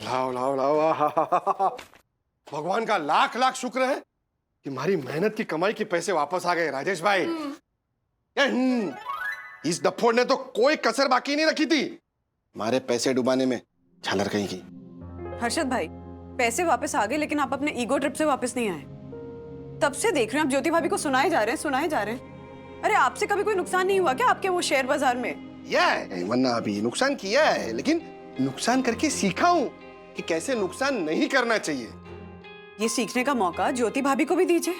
लाओ लाओ लाओ, आहाहाहा। भगवान का लाख लाख शुक्र है कि हमारी मेहनत की कमाई के पैसे वापस आ गए राजेश भाई। इस डफोड़ ने तो कोई कसर बाकी नहीं रखी थी हमारे पैसे डुबाने में, झालर कहीं की। हर्षद भाई, पैसे वापस आ गए, लेकिन आप अपने ईगो ट्रिप से वापस नहीं आए। तब से देख रहे हैं आप ज्योति भाभी को सुनाए जा रहे हैं। अरे आपसे कभी कोई नुकसान नहीं हुआ क्या आपके वो शेयर बाजार में? वरना अभी नुकसान किया है, लेकिन नुकसान करके सीखा हूं कि कैसे नुकसान नहीं करना चाहिए। ये सीखने का मौका ज्योति भाभी को भी दीजिए।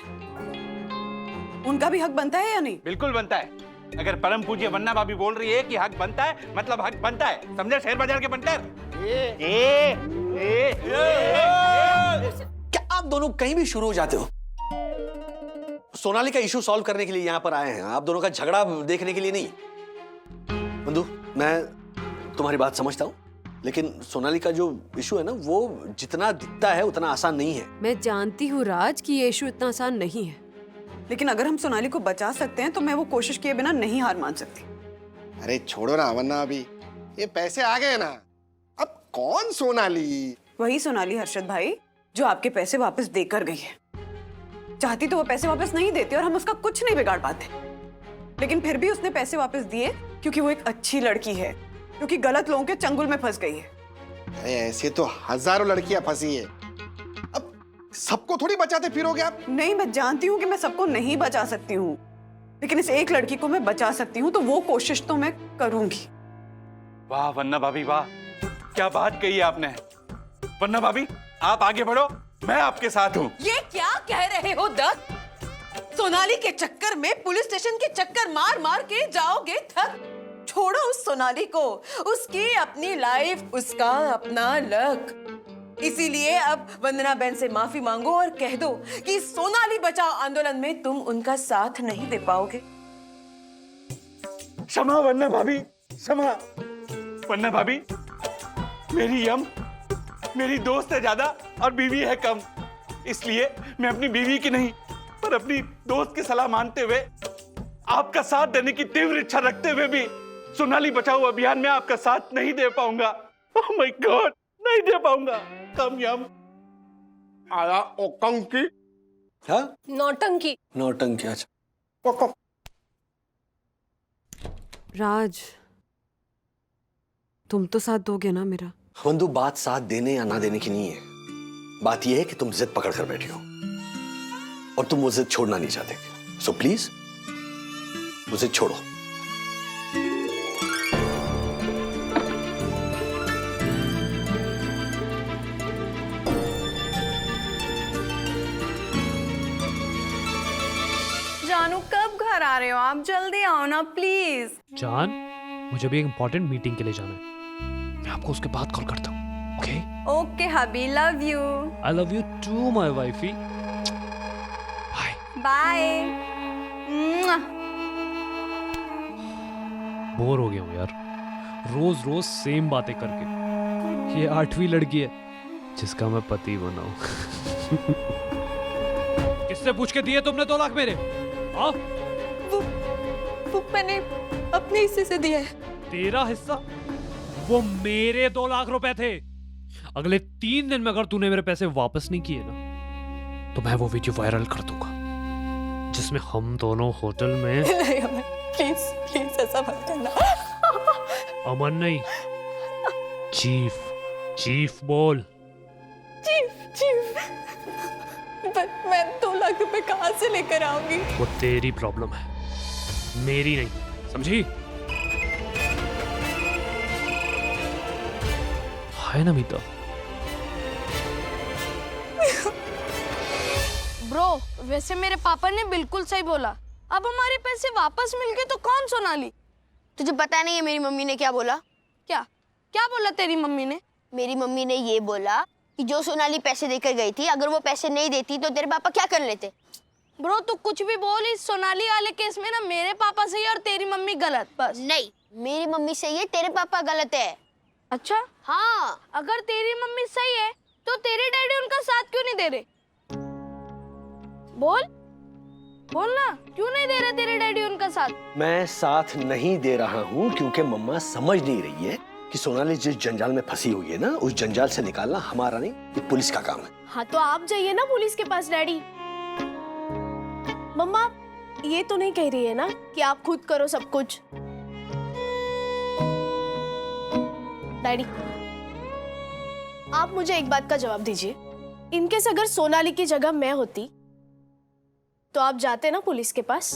उनका भी हक बनता है या नहीं? बिल्कुल बनता है। अगर परम पूज्य वन्ना भाभी बोल रही है कि हक बनता है, मतलब हक बनता है। समझे शेयर बाजार के बंटर? क्या आप दोनों कहीं भी शुरू हो जाते हो? सोनाली का इशू सॉल्व करने के लिए यहां पर आए हैं, आप दोनों का झगड़ा देखने के लिए नहीं। बंधु, मैं तुम्हारी बात समझता हूं, लेकिन सोनाली का जो इशू है ना, वो जितना दिखता है उतना आसान नहीं है। मैं जानती हूँ राज कि ये इशू इतना आसान नहीं है, लेकिन अगर हम सोनाली को बचा सकते हैं तो मैं वो कोशिश किए बिना नहीं हार मान सकती। अरे छोड़ो ना वरना, अभी ये पैसे आ गए ना, अब कौन सोनाली? वही सोनाली हर्षद भाई जो आपके पैसे वापस देकर गई है। चाहती तो वो पैसे वापस नहीं देती और हम उसका कुछ नहीं बिगाड़ पाते, लेकिन फिर भी उसने पैसे वापस दिए क्योंकि वो एक अच्छी लड़की है, क्योंकि गलत लोगों के चंगुल में फंस गई है। अरे ऐसे तो हजारों लड़कियां फंसी है, अब सबको थोड़ी बचाते फिरोगे आप? नहीं, मैं जानती हूँ कि मैं सबको नहीं बचा सकती हूँ, लेकिन इस एक लड़की को मैं बचा सकती हूँ, तो वो कोशिश तो मैं करूंगी। वाह वन्ना भाभी वाह, क्या बात कही आपने। वन्ना भाभी आप आगे बढ़ो, मैं आपके साथ हूँ। ये क्या कह रहे हो दत्त? सोनाली के चक्कर में पुलिस स्टेशन के चक्कर मार मार के जाओगे थक? छोड़ो उस सोनाली को, उसकी अपनी लाइफ, उसका अपना लक। इसीलिए अब वंदना बहन से माफी मांगो और कह दो कि सोनाली बचाओ आंदोलन में तुम उनका साथ नहीं दे पाओगे। क्षमा वन्ना भाभी, क्षमा। वन्ना भाभी, मेरी यम मेरी दोस्त है ज्यादा और बीवी है कम, इसलिए मैं अपनी बीवी की नहीं पर अपनी दोस्त की सलाह मानते हुए, आपका साथ देने की तीव्र इच्छा रखते हुए भी सोनाली बचाओ अभियान में आपका साथ नहीं दे पाऊंगा। ओह माय गॉड, नहीं दे पाऊंगा। कम यम आया ओकंकी। हाँ? नौटंकी। नौटंकी, अच्छा। राज तुम तो साथ दोगे ना मेरा? बंधु, बात साथ देने या ना देने की नहीं है, बात यह है कि तुम जिद पकड़ कर बैठी हो और तुम वो जिद छोड़ना नहीं चाहते। सो प्लीज मुझे छोड़ो। जानू, कब घर आ रहे हो आप? जल्दी आओ ना प्लीज। जान, मुझे भी एक इम्पोर्टेंट मीटिंग के लिए जाना है, मैं आपको उसके बाद कॉल करता हूँ। Okay okay hubby, love you. I love you too my wifey. Bye bye. Bore हो गया हूँ यार, रोज रोज सेम बातें करके। ये 8वीं लड़की है जिसका मैं पति बनाऊं। किससे पूछ के दिए तुमने 2 लाख मेरे? हाँ, वो मैंने अपने हिस्से से दिया है। तेरा हिस्सा? वो मेरे 2 लाख रुपए थे। अगले 3 दिन में अगर तूने मेरे पैसे वापस नहीं किए ना, तो मैं वो वीडियो वायरल कर दूंगा जिसमें हम दोनों होटल में। प्लीज प्लीज ऐसा मत करना। अमन नहीं, चीफ बोल। चीफ पर मैं 2 लाख रुपए कहाँ से लेकर आऊंगी? वो तेरी प्रॉब्लम है, मेरी नहीं, समझी? हाय नमिता। ब्रो, वैसे मेरे पापा ने बिल्कुल सही बोला। अब हमारे पैसे वापस मिल गए तो कौन सोनाली? तुझे पता नहीं है मेरी मम्मी ने क्या बोला? क्या बोला तेरी मम्मी ने? मेरी मम्मी ने ये बोला कि जो सोनाली पैसे देकर गई थी, अगर वो पैसे नहीं देती तो तेरे पापा क्या कर लेते? ब्रो तू कुछ भी बोल, इस सोनाली वाले केस में ना मेरे पापा सही और तेरी मम्मी गलत। बस नहीं, मेरी मम्मी सही है, तेरे पापा गलत है। अच्छा, हाँ। अगर तेरी मम्मी सही है तो तेरे डैडी उनका साथ क्यों नहीं दे रहे? बोल ना, क्यों नहीं दे रहे तेरे डैडी उनका साथ? मैं साथ नहीं दे रहा हूं क्योंकि मम्मा समझ नहीं रही है कि सोनाली जिस जंजाल में फंसी हुई है ना, उस जंजाल से निकालना हमारा नहीं, ये पुलिस का काम है। हाँ तो आप जाइए ना पुलिस के पास डैडी। मम्मा ये तो नहीं कह रही है ना कि आप खुद करो सब कुछ। डैडी आप मुझे एक बात का जवाब दीजिए, इनकेस अगर सोनाली की जगह मैं होती तो आप जाते ना पुलिस के पास?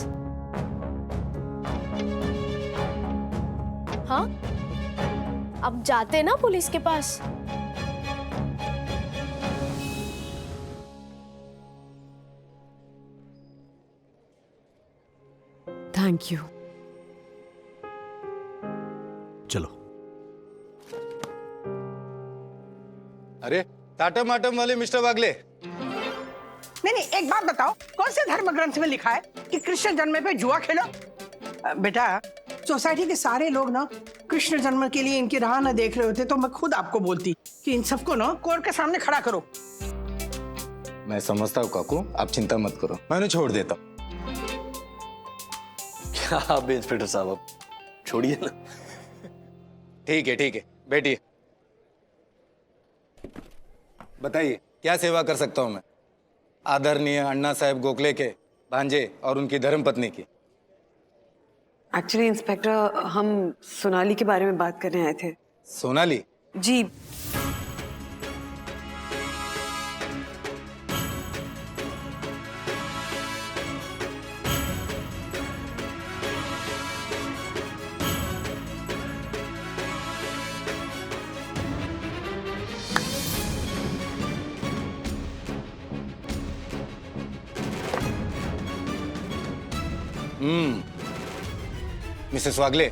हाँ आप जाते ना पुलिस के पास? Thank you. चलो। अरे टाटम आटम वाले मिस्टर वागले, नहीं, एक बात बताओ, कौन से धर्म ग्रंथ में लिखा है कि कृष्ण जन्म पे जुआ खेलो? बेटा सोसाइटी के सारे लोग ना कृष्ण जन्म के लिए इनकी राह न देख रहे होते तो मैं खुद आपको बोलती कि इन सबको ना कोर्ट के सामने खड़ा करो। मैं समझता हूँ काकू, आप चिंता मत करो, मैं उन्हें छोड़ देता हूँ। क्या आप इंस्पेक्टर साहब, अब छोड़िए ना। ठीक है, बैठिए। बताइए क्या सेवा कर सकता हूँ मैं? आदरणीय अण्णा साहब गोखले के भांजे और उनकी धर्मपत्नी की। एक्चुअली इंस्पेक्टर, हम सोनाली के बारे में बात करने आए थे। सोनाली? जी। मिसेस वागले,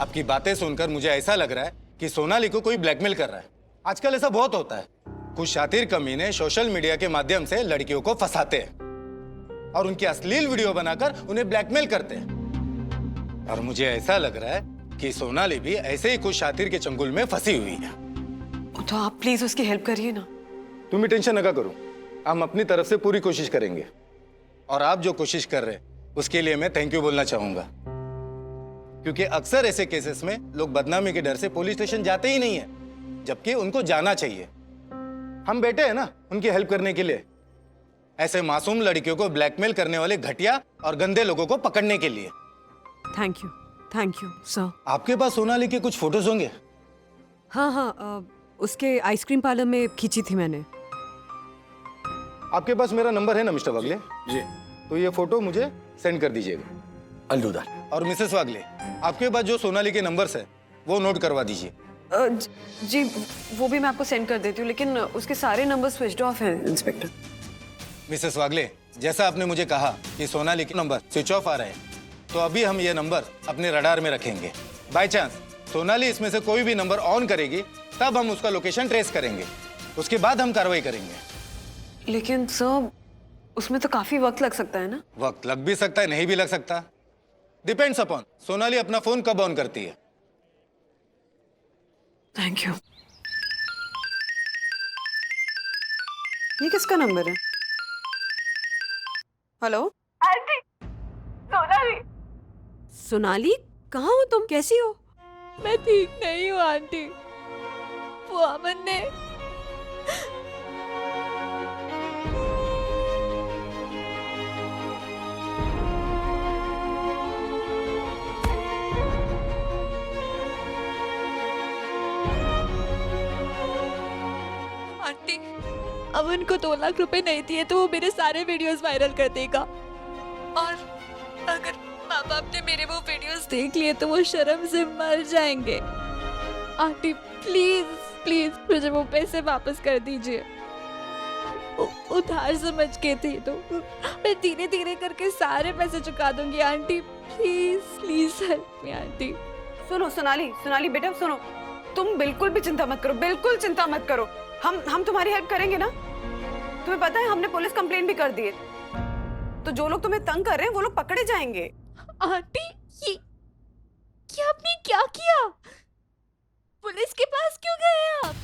आपकी बातें सुनकर मुझे ऐसा लग रहा है कि सोनाली को कोई ब्लैकमेल कर रहा है। आजकल ऐसा बहुत होता है, कुछ शातिर कमीने सोशल मीडिया के माध्यम से लड़कियों को फंसाते हैं और उनकी अश्लील वीडियो बनाकर उन्हें ब्लैकमेल करते हैं। और मुझे ऐसा लग रहा है कि सोनाली भी ऐसे ही कुछ शातिर के चंगुल में फंसी हुई है। तो आप प्लीज उसकी हेल्प करिए ना। तुम भी टेंशन न करो, हम अपनी तरफ से पूरी कोशिश करेंगे। और आप जो कोशिश कर रहे हैं उसके लिए मैं थैंक यू बोलना चाहूंगा, क्योंकि अक्सर ऐसे केसेस में लोग बदनामी के डर से पुलिस स्टेशन जाते ही नहीं है, जबकि उनको जाना चाहिए। हम बैठे हैं ना उनकी हेल्प करने के लिए, ऐसे मासूम लड़कियों को ब्लैकमेल करने वाले घटिया और गंदे लोगों को पकड़ने के लिए। Thank you sir. आपके पास सोनाली के कुछ फोटोज होंगे? हाँ, उसके आइसक्रीम पार्लर में खींची थी मैंने। आपके पास मेरा नंबर है ना मिस्टर वागले? जी। तो ये फोटो मुझे सेंड कर दीजिएगा। अलविदा। और मिसेस वागले, आपके पास जो सोनाली के नंबर्स है वो नोट करवा दीजिए। जी वो भी मैं आपको सेंड कर देती हूँ, लेकिन उसके सारे नंबर स्विच्ड ऑफ हैं इंस्पेक्टर। मिसेस वागले, जैसा आपने मुझे कहा कि सोनाली के नंबर स्विच ऑफ आ रहे हैं, तो अभी हम ये नंबर अपने रडार में रखेंगे। बाय चांस सोनाली इसमें से कोई भी नंबर ऑन करेगी तब हम उसका लोकेशन ट्रेस करेंगे, उसके बाद हम कार्रवाई करेंगे। लेकिन सर उसमें तो काफी वक्त लग सकता है ना? वक्त लग भी सकता है, नहीं भी लग सकता, डिपेंड्स अपॉन सोनाली अपना फोन कब ऑन करती है। Thank you. ये किसका नंबर है? Hello aunty, Sonali. सोनाली, कहाँ हो तुम? कैसी हो? मैं ठीक नहीं हूँ आंटी, वो अमन ने आंटी, अमन को 2 लाख रुपए नहीं दिए तो वो मेरे सारे वीडियोस वायरल कर देगा, और अगर माँ बाप ने मेरे वो वीडियोस देख लिए तो वो शर्म से मर जाएंगे। आंटी प्लीज प्लीज मुझे वो पैसे वापस कर दीजिए। उधार समझ के थे तो मैं धीरे धीरे करके सारे पैसे चुका दूंगी। Aunty please please help me aunty. सुनो सोनाली बेटा सुनो, तुम बिल्कुल भी चिंता मत करो, बिल्कुल चिंता मत करो। हम तुम्हारी हेल्प करेंगे ना। तुम्हें पता है हमने पुलिस कंप्लेंट भी कर दी है, तो जो लोग तुम्हें तंग कर रहे हैं वो लोग पकड़े जाएंगे। आंटी ये आपने क्या किया? पुलिस के पास क्यों गए आप?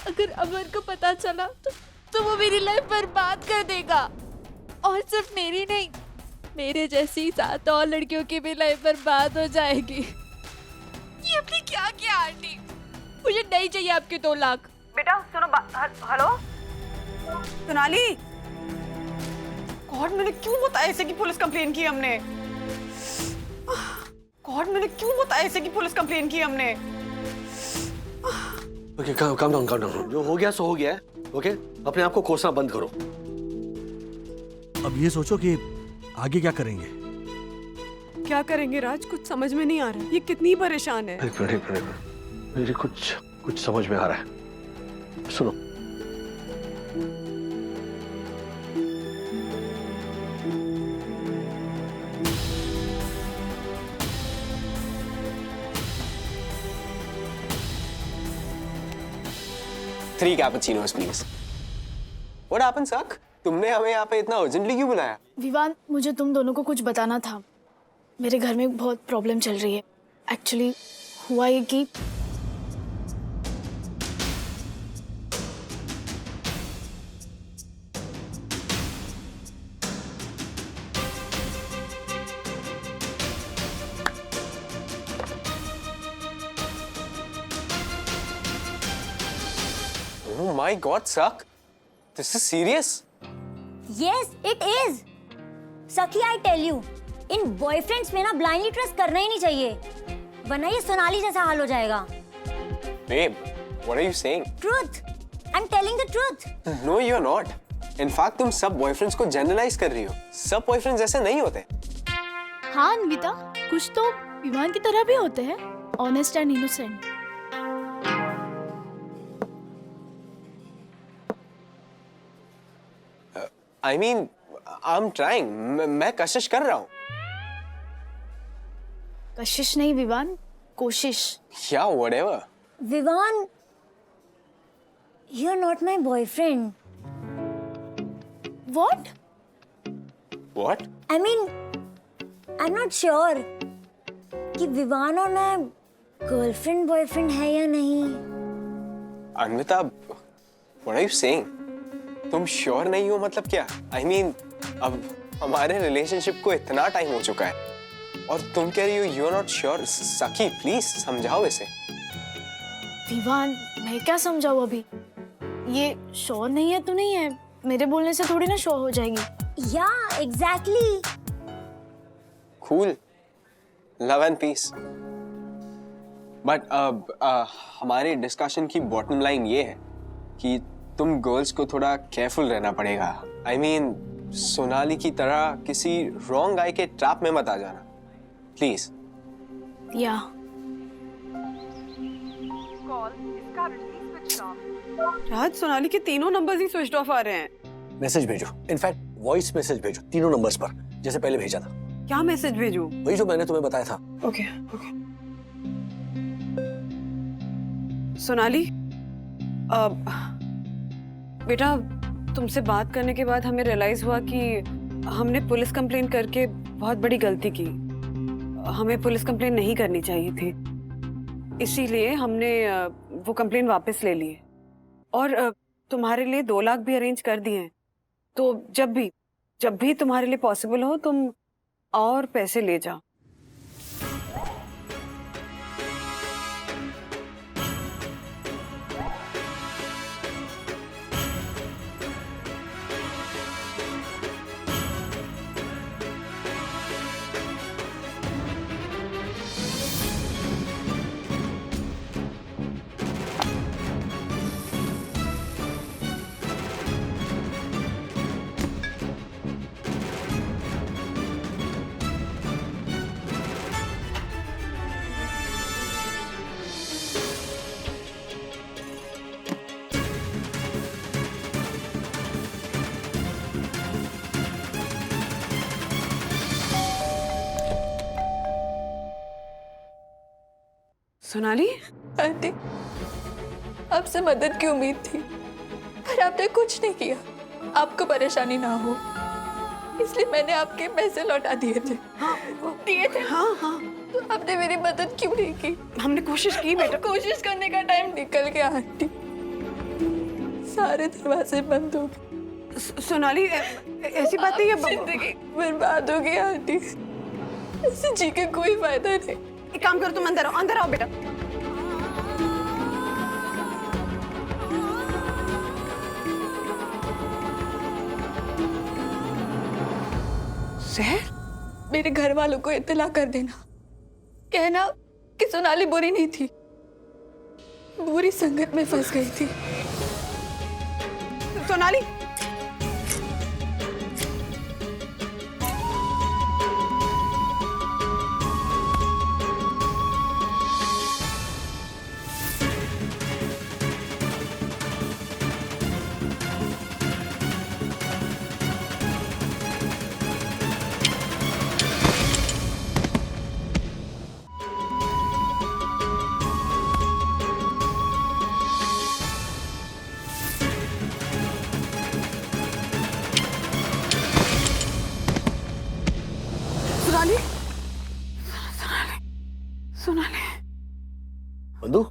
अगर अमर को पता चला तो वो मेरी लाइफ बर्बाद कर देगा, और सिर्फ मेरी नहीं, मेरे जैसी 7 और लड़कियों की भी लाइफ बर्बाद हो जाएगी। ये आपने क्या किया आंटी? मुझे नहीं चाहिए आपके 2 लाख। बेटा सुनो हेलो सोनाली, गॉड मैंने क्यों बताया इसे कि पुलिस कंप्लेन की हमने? गॉड मैंने क्यों बताया इसे कि पुलिस कंप्लेन की हमने? ओके, काम डाउन, जो हो गया सो हो गया है। ओके, अपने आप को कोसना बंद करो। अब ये सोचो कि आगे क्या करेंगे। क्या करेंगे राज, कुछ समझ में नहीं आ रहा। ये कितनी परेशान है। एक मिनट, मेरे कुछ समझ में आ रहा है। सुनो, Three cappuccinos, please. What happened, Sak? तुमने हमें यहाँ पे इतना अर्जेंटली क्यों बुलाया? विवान, मुझे तुम दोनों को कुछ बताना था। मेरे घर में बहुत प्रॉब्लम चल रही है। एक्चुअली हुआ ये कि Oh my God, Sak. This is serious. Yes, it is. सखी, I tell you, in boyfriends में ना ब्लाइंडली ट्रस्ट करना ही नहीं चाहिए, वरना ये सोनाली जैसा हाल हो जाएगा। Babe, what are you saying? Truth. I'm telling the truth. No, you're not. In fact, तुम सब बॉयफ्रेंड्स को जनरलाइज कर रही हो। सब बॉयफ्रेंड्स ऐसे नहीं होते। हाँ अन्विता, कुछ तो विवान की तरह भी होते हैं, honest and innocent. I mean, I'm trying. मैं कोशिश कर रहा हूँ। कशिश नहीं विवान, कोशिश। Yeah, whatever. Vivaan, you're not my boyfriend. What? What? I mean, I'm not sure कि विवान और मैं गर्लफ्रेंड बॉयफ्रेंड है या नहीं। Anvita, what are you saying? तुम श्योर नहीं हो मतलब क्या? I mean, अब हमारे रिलेशनशिप को इतना टाइम हो चुका है और तुम कह रही हो you're not sure? सखी, प्लीज समझाओ इसे। विवान, मैं क्या समझाऊं अभी? ये श्योर नहीं है तो नहीं है, मेरे बोलने से थोड़ी ना श्योर हो जाएगी। या exactly. Cool. Love and peace. But हमारे डिस्कशन की बॉटम लाइन ये है कि तुम गर्ल्स को थोड़ा केयरफुल रहना पड़ेगा। I mean, सोनाली की तरह किसी रॉन्ग गाय के ट्रैप में मत आ जाना, प्लीज। या राज, सोनाली के तीनों नंबर्स ही स्विच ऑफ आ रहे हैं। मैसेज भेजो, इनफैक्ट वॉइस मैसेज भेजो, तीनों नंबर्स पर, जैसे पहले भेजा था। क्या मैसेज भेजूं? वही जो मैंने तुम्हें बताया था। ओके। सोनाली, बेटा तुमसे बात करने के बाद हमें रियलाइज हुआ कि हमने पुलिस कंप्लेन करके बहुत बड़ी गलती की। हमें पुलिस कंप्लेन नहीं करनी चाहिए थी, इसीलिए हमने वो कंप्लेन वापस ले लिए और तुम्हारे लिए 2 लाख भी अरेंज कर दिए हैं। तो जब भी तुम्हारे लिए पॉसिबल हो तुम और पैसे ले जाओ। सोनाली, आंटी, आपसे मदद की उम्मीद थी पर आपने कुछ नहीं किया। आपको परेशानी ना हो इसलिए मैंने आपके पैसे लौटा दिए थे। दिए थे? हाँ। तो आपने मेरी मदद क्यों नहीं की? हमने कोशिश की बेटा। कोशिश करने का टाइम निकल गया आंटी, सारे दरवाजे बंद हो गए। सोनाली, ऐसी बात नहीं है। जिंदगी बर्बाद हो गई आंटी, ऐसे जी के कोई फायदा नहीं। एक काम करो, तुम अंदर आओ बेटा। जहर? मेरे घर वालों को इत्तला कर देना, कहना कि सोनाली बुरी नहीं थी, बुरी संगत में फंस गई थी। सोनाली, सोनाली, सोनाली, सोनाली। बंधु,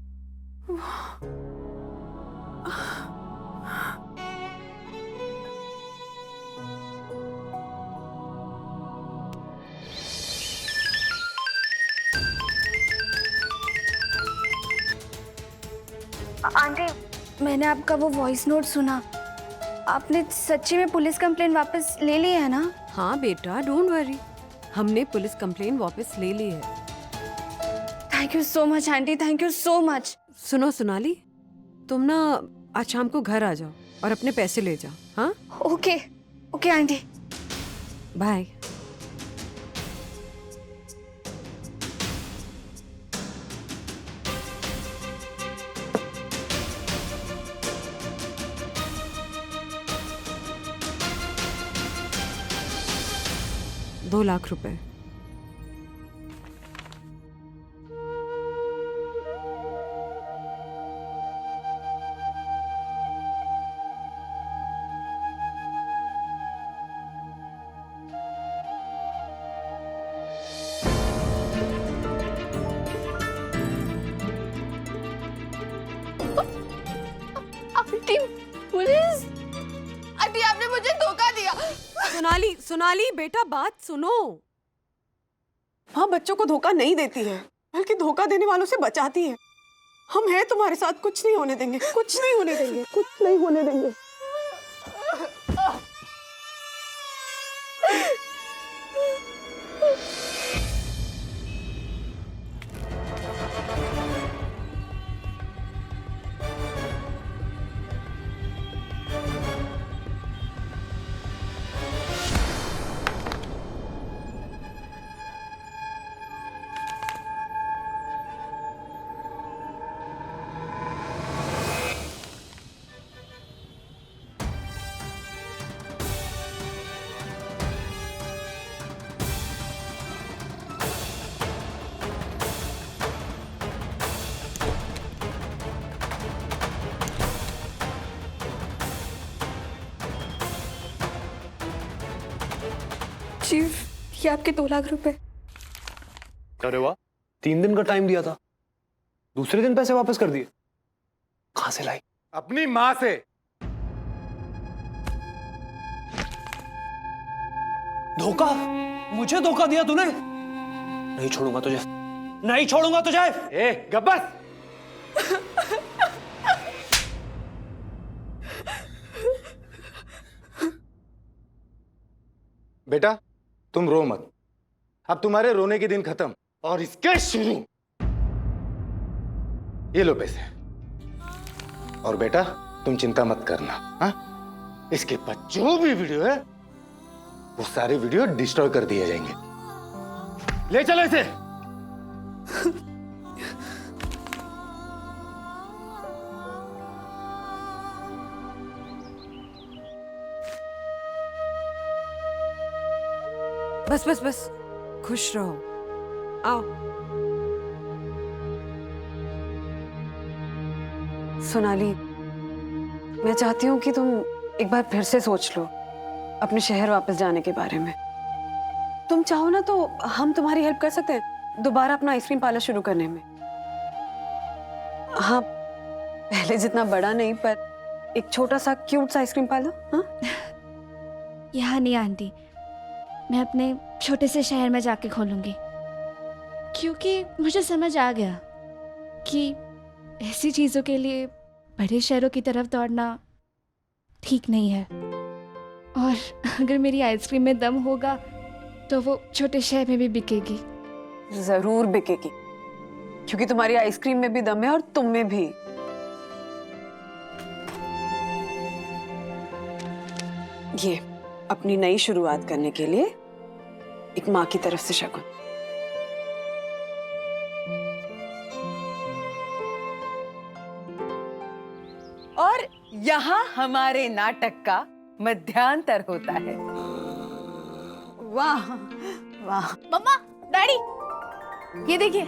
आंटी, मैंने आपका वो वॉइस नोट सुना। आपने सच्ची में पुलिस कंप्लेन वापस ले ली है ना? हाँ बेटा, डोंट वरी, हमने पुलिस कंप्लेन वापस ले ली है। Thank you so much aunty, thank you so much. सुनो सोनाली, तुम ना आज शाम को घर आ जाओ और अपने पैसे ले जाओ। हाँ, okay okay aunty, bye. ₹2,00,000। Aunty, police! Aunty, आपने मुझे धोखा दिया। सोनाली, सोनाली बेटा, बात सुनो। माँ बच्चों को धोखा नहीं देती है, बल्कि धोखा देने वालों से बचाती है। हम हैं तुम्हारे साथ, कुछ नहीं होने देंगे, कुछ नहीं होने देंगे, कुछ नहीं होने देंगे। चीफ, ये आपके 2,00,000 रुपए। अरे वाह, 3 दिन का टाइम दिया था, दूसरे दिन पैसे वापस कर दिए। कहां से लाई? अपनी माँ से। धोखा? मुझे धोखा दिया तूने? नहीं छोड़ूंगा तुझे, नहीं छोड़ूंगा तुझे। ए गब्बस, बेटा तुम रो मत, अब तुम्हारे रोने के दिन खत्म और इसके शुरू। ये लो पैसे। और बेटा तुम चिंता मत करना, हाँ? इसके बाद जो भी वीडियो है वो सारे वीडियो डिस्ट्रॉय कर दिए जाएंगे। ले चलो इसे। बस बस बस, खुश रहो, आओ। सोनाली, मैं चाहती हूँ कि तुम एक बार फिर से सोच लो अपने शहर वापस जाने के बारे में। तुम चाहो ना तो हम तुम्हारी हेल्प कर सकते हैं दोबारा अपना आइसक्रीम पार्लर शुरू करने में। हाँ, पहले जितना बड़ा नहीं, पर एक छोटा सा क्यूट सा आइसक्रीम पार्लर। हाँ, यहाँ नहीं आंटी, मैं अपने छोटे से शहर में जाके खोलूंगी, क्योंकि मुझे समझ आ गया कि ऐसी चीज़ों के लिए बड़े शहरों की तरफ दौड़ना ठीक नहीं है। और अगर मेरी आइसक्रीम में दम होगा तो वो छोटे शहर में भी बिकेगी। जरूर बिकेगी, क्योंकि तुम्हारी आइसक्रीम में भी दम है और तुम में भी। ये अपनी नई शुरुआत करने के लिए एक माँ की तरफ से शगुन। और यहाँ हमारे नाटक का मध्यांतर होता है। वाह वाह। मम्मा, डैडी, ये देखिए,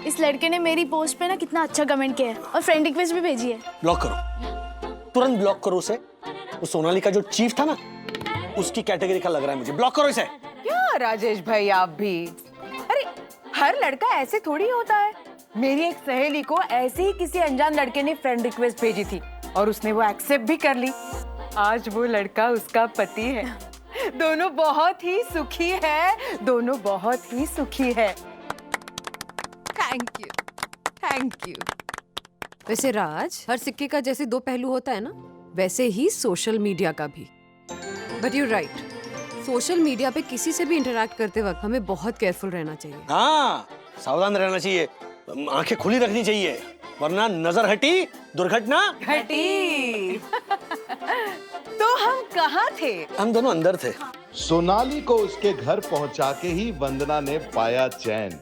इस लड़के ने मेरी पोस्ट पे ना कितना अच्छा कमेंट किया है और फ्रेंड रिक्वेस्ट भी भेजी है। ब्लॉक करो, तुरंत ब्लॉक करो उसे। वो सोनाली का जो चीफ था ना, उसकी कैटेगरी का लग रहा है मुझे। ब्लॉक करो इसे। क्या राजेश भाई आप भी? अरे हर लड़का ऐसे थोड़ी होता है। मेरी एक सहेली को ऐसे ही किसी अनजान लड़के ने फ्रेंड रिक्वेस्ट भेजी थी और उसने वो एक्सेप्ट भी कर ली। आज वो लड़का उसका पति है। दोनों बहुत ही सुखी है, दोनों बहुत ही सुखी है। Thank you, thank you. वैसे राज, हर सिक्के का जैसे दो पहलू होता है ना, वैसे ही सोशल मीडिया का भी। But you right, social media पे किसी से भी इंटरैक्ट करते वक्त हमें बहुत केयरफुल रहना चाहिए। हाँ, सावधान रहना चाहिए, आंखें खुली रखनी चाहिए, वरना नजर हटी दुर्घटना घटी। तो हम कहाँ थे? हम दोनों अंदर थे। सोनाली को उसके घर पहुंचा के ही वंदना ने पाया चैन।